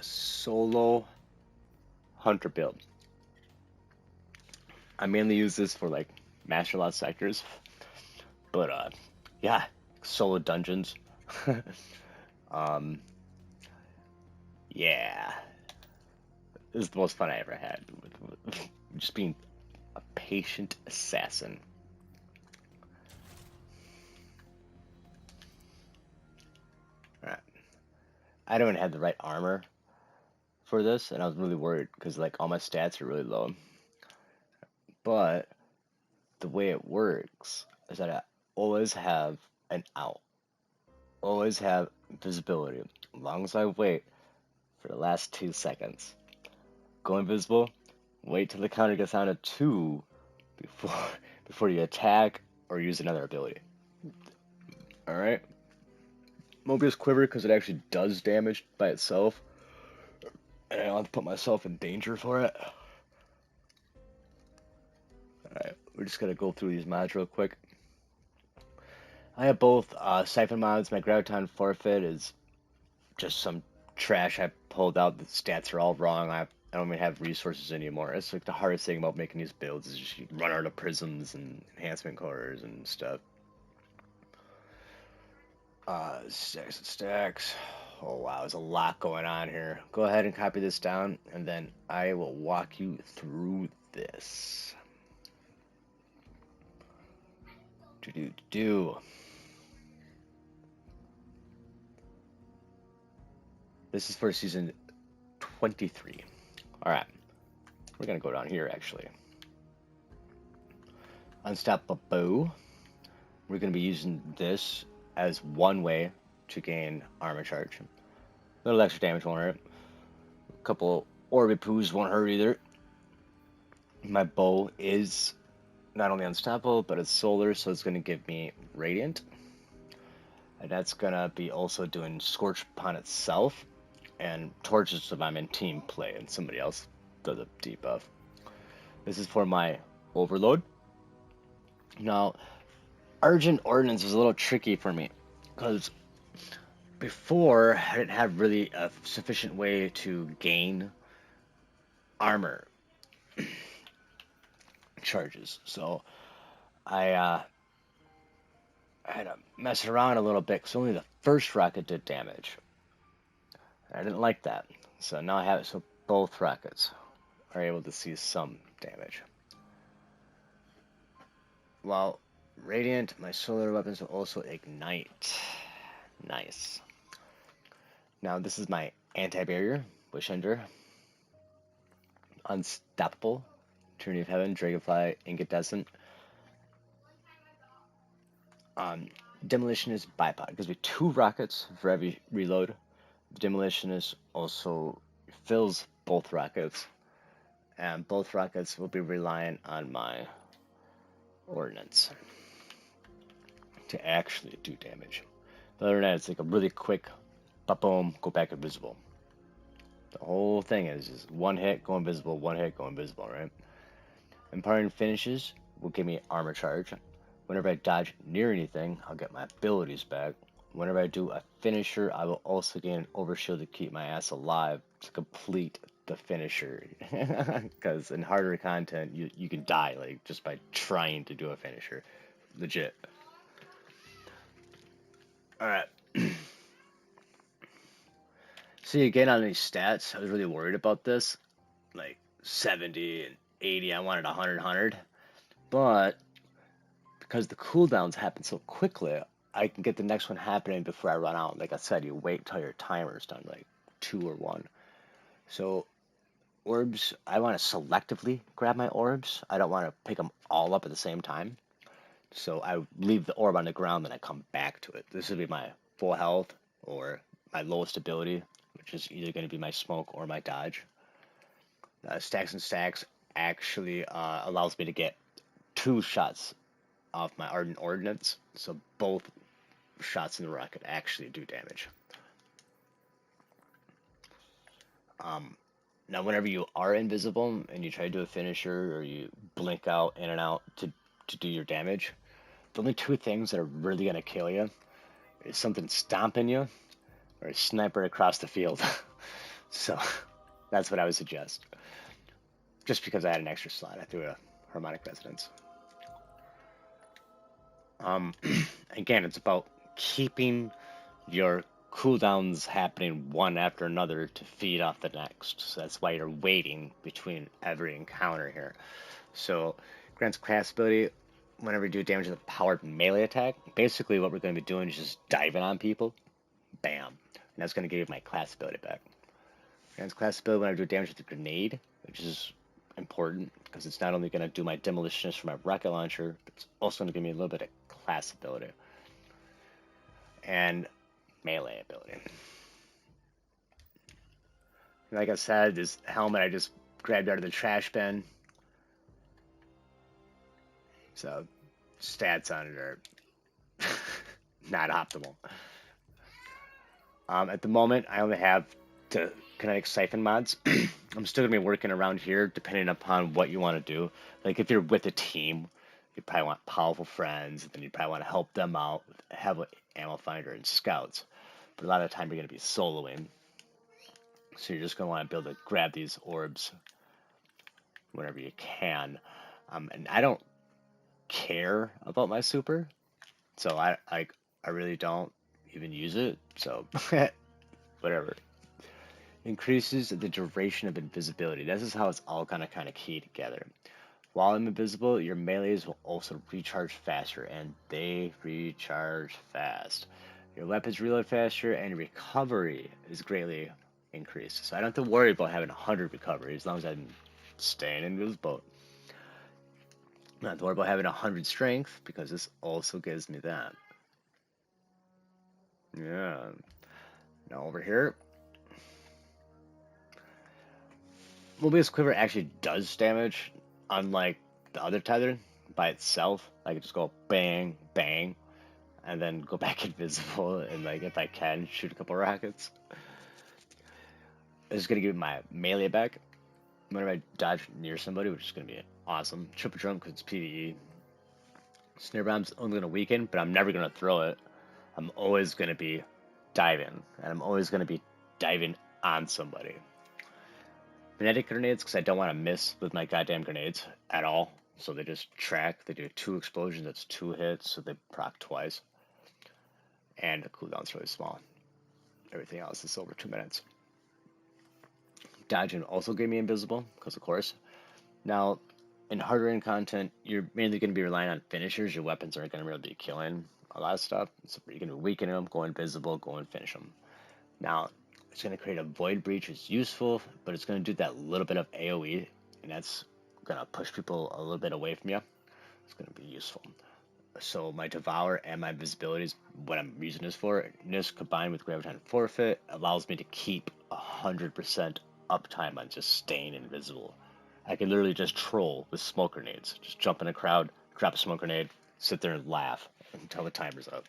solo hunter build. I mainly use this for like master lot sectors, but yeah, solo dungeons. um, yeah, this is the most fun I ever had with just being a patient assassin. All right. I don't have the right armor for this, and I was really worried because like all my stats are really low. But the way it works is that I always have an out, always have visibility. As long as I wait for the last 2 seconds, go invisible, wait till the counter gets down to 2 before before you attack or use another ability. All right. Mobius quiver because it actually does damage by itself, and I don't have to put myself in danger for it. Alright, we're just gonna go through these mods real quick. I have both Siphon mods. My Graviton Forfeit is just some trash I pulled out. The stats are all wrong. I don't even have resources anymore. It's like the hardest thing about making these builds is just you run out of prisms and enhancement cores and stuff. Stacks and stacks. Oh wow, there's a lot going on here. Go ahead and copy this down, and then I will walk you through this. Do. This is for season 23. Alright, we're gonna go down here actually. Unstoppable. We're gonna be using this as one way to gain armor charge. A little extra damage won't hurt. A couple Orbipoos won't hurt either. My bow is not only unstoppable, but it's solar, so it's gonna give me radiant. And that's gonna be also doing scorch upon itself. And torches if I'm in team play and somebody else does a debuff. This is for my overload. Now, Argent Ordnance is a little tricky for me because before I didn't have really a sufficient way to gain armor charges, so I had to mess around a little bit because only the first rocket did damage. I didn't like that, so now I have it so both rockets are able to see some damage. While Radiant, my solar weapons will also ignite. Nice. Now this is my anti-barrier, Wishender. Unstoppable, Trinity of Heaven, Dragonfly, Incandescent. Demolitionist Bipod. It gives me 2 rockets for every reload. Demolitionist also fills both rockets, and both rockets will be reliant on my ordnance to actually do damage. But other than that, it's like a really quick, boom, go back invisible. The whole thing is just one hit, go invisible, one hit, go invisible, right? Imparting finishes will give me armor charge. Whenever I dodge near anything, I'll get my abilities back. Whenever I do a finisher, I will also gain an overshield to keep my ass alive to complete the finisher. Because in harder content, you can die like just by trying to do a finisher. Legit. Alright. See, again, on these stats, I was really worried about this. Like 70 and 80, I wanted 100. But because the cooldowns happen so quickly, I can get the next one happening before I run out. Like I said, you wait till your timer's done, like 2 or 1. So orbs, I want to selectively grab my orbs. I don't want to pick them all up at the same time. So I leave the orb on the ground, then I come back to it. This would be my full health or my lowest ability, which is either going to be my smoke or my dodge. Stacks and Stacks actually allows me to get 2 shots off my Ardent Ordnance, so both shots in the rocket actually do damage. Now, whenever you are invisible and you try to do a finisher or you blink out in and out to do your damage, the only 2 things that are really going to kill you is something stomping you or a sniper across the field. So that's what I would suggest. Just because I had an extra slot, I threw a harmonic resonance. Um, again, it's about keeping your cooldowns happening one after another to feed off the next. So that's why you're waiting between every encounter here. So grants class ability whenever you do damage with a powered melee attack. Basically, what we're going to be doing is just diving on people. Bam. And that's going to give you my class ability back. Grants class ability whenever I do damage with a grenade, which is important because it's not only going to do my demolitionist for my rocket launcher, but it's also going to give me a little bit of class ability and melee ability. Like I said, this helmet I just grabbed out of the trash bin. So stats on it are not optimal. At the moment, I only have the kinetic siphon mods. I'm still gonna be working around here depending upon what you want to do. Like if you're with a team, you probably want powerful friends, and then you probably want to help them out with have ammo finder and scouts. But a lot of the time you're gonna be soloing, so you're just gonna want to be able to grab these orbs whenever you can. And I don't care about my super, so I really don't even use it. So whatever. Increases the duration of invisibility. This is how it's all kind of key together. While I'm invisible, your melees will also recharge faster, and they recharge fast. Your weapons reload faster, and your recovery is greatly increased. So I don't have to worry about having 100 recovery as long as I'm staying invisible. I don't have to worry about having 100 strength because this also gives me that. Yeah. Now over here, Mobius Quiver actually does damage, unlike the other tether by itself. I can just go bang, bang, and then go back invisible, and like if I can, shoot a couple rockets. This is gonna give me my melee back whenever I dodge near somebody, which is gonna be awesome. Triple jump because it's PvE. Snare bomb's only gonna weaken, but I'm never gonna throw it. I'm always gonna be diving, and I'm always gonna be diving on somebody. Kinetic grenades, because I don't want to miss with my goddamn grenades at all. So they just track. They do 2 explosions, that's 2 hits, so they proc twice. And the cooldown's really small. Everything else is over 2 minutes. Dodging also gave me invisible, because of course. Now, in harder end content, you're mainly going to be relying on finishers. Your weapons aren't going to really be killing a lot of stuff. So you're going to weaken them, go invisible, go and finish them. Now, it's going to create a void breach, which is useful, but it's going to do that little bit of AoE, and that's going to push people a little bit away from you. It's going to be useful. So my Devour and my Visibility is what I'm using this for. This combined with Graviton Forfeit allows me to keep 100% uptime on just staying invisible. I can literally just troll with smoke grenades. Just jump in a crowd, drop a smoke grenade, sit there and laugh until the timer's up.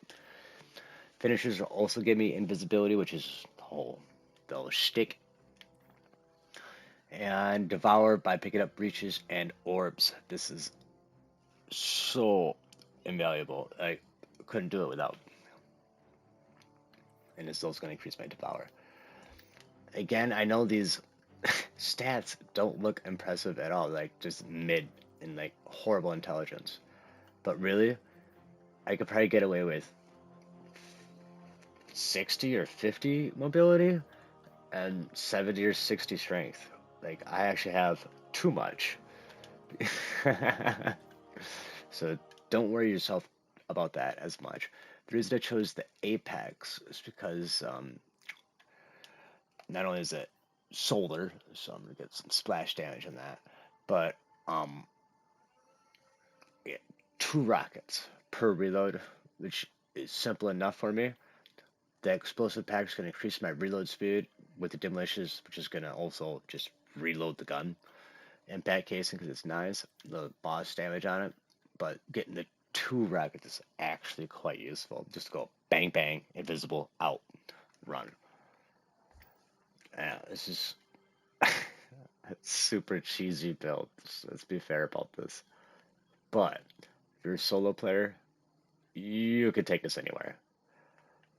Finishers will also give me invisibility, which is the whole shtick. And Devour by picking up breaches and orbs. This is so invaluable. I couldn't do it without. And it's also going to increase my Devour. Again, I know these stats don't look impressive at all, like just mid and like horrible intelligence. But really, I could probably get away with 60 or 50 mobility and 70 or 60 strength. Like, I actually have too much. So don't worry yourself about that as much. The reason I chose the Apex is because not only is it solar, so I'm gonna get some splash damage on that, but yeah, 2 rockets per reload, which is simple enough for me. The explosive pack is going to increase my reload speed with the demolitions, which is going to also just reload the gun. Impact casing because it's nice, the boss damage on it, but getting the 2 rockets is actually quite useful. Just go bang bang, invisible, out, run. Yeah, this is a super cheesy build. Let's be fair about this. But if you're a solo player, you could take this anywhere.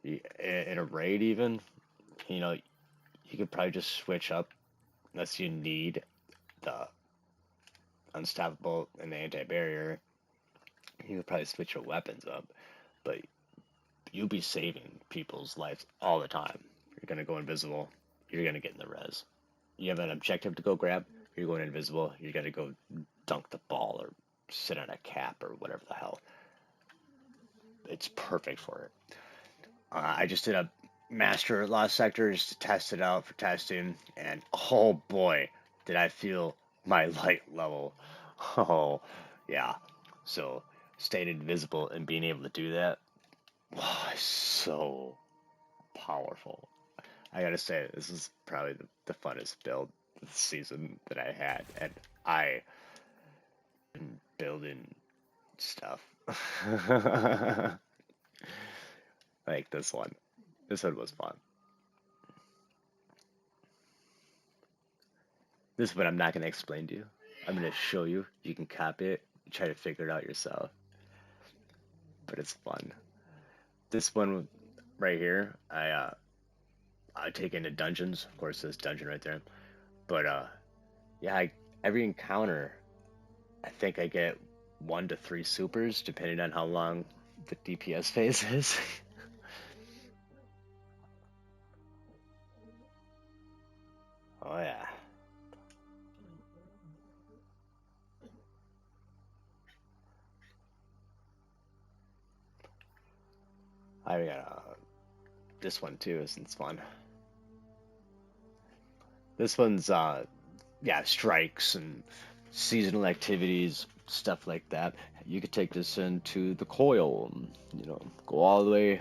In a raid even, you know, you could probably just switch up unless you need the unstoppable and the anti-barrier. You could probably switch your weapons up, but you'll be saving people's lives all the time. You're gonna go invisible. You're gonna get in the res. You have an objective to go grab. You're going invisible. You're gonna go dunk the ball or sit on a cap or whatever the hell. It's perfect for it. I just did a master lost sectors to test it out for testing, and oh boy, did I feel my light level. Oh yeah. So staying invisible and being able to do that, oh, is so powerful. I gotta say, this is probably the funnest build this season that I had, and I been building stuff like this one. This one was fun. This one I'm not gonna explain to you. I'm gonna show you. You can copy it, try to figure it out yourself. But it's fun. This one right here, I take into dungeons. Of course, this dungeon right there. But yeah, every encounter, I think I get 1 to 3 supers, depending on how long the DPS phase is. Oh yeah. I got this one too. It's fun. This one's yeah, strikes and seasonal activities, stuff like that. You could take this into the coil, and, go all the way,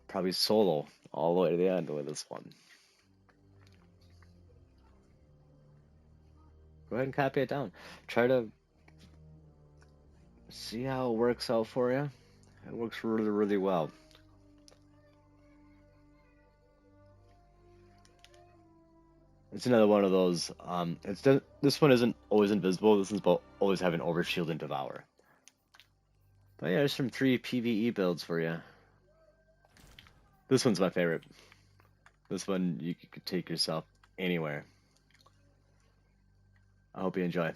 probably solo, all the way to the end with this one. Go ahead and copy it down. Try to see how it works out for you. It works really, really well. It's another one of those. This one isn't always invisible. This is about always having overshield and devour. But yeah, there's some 3 PvE builds for you. This one's my favorite. This one you could take yourself anywhere. I hope you enjoy.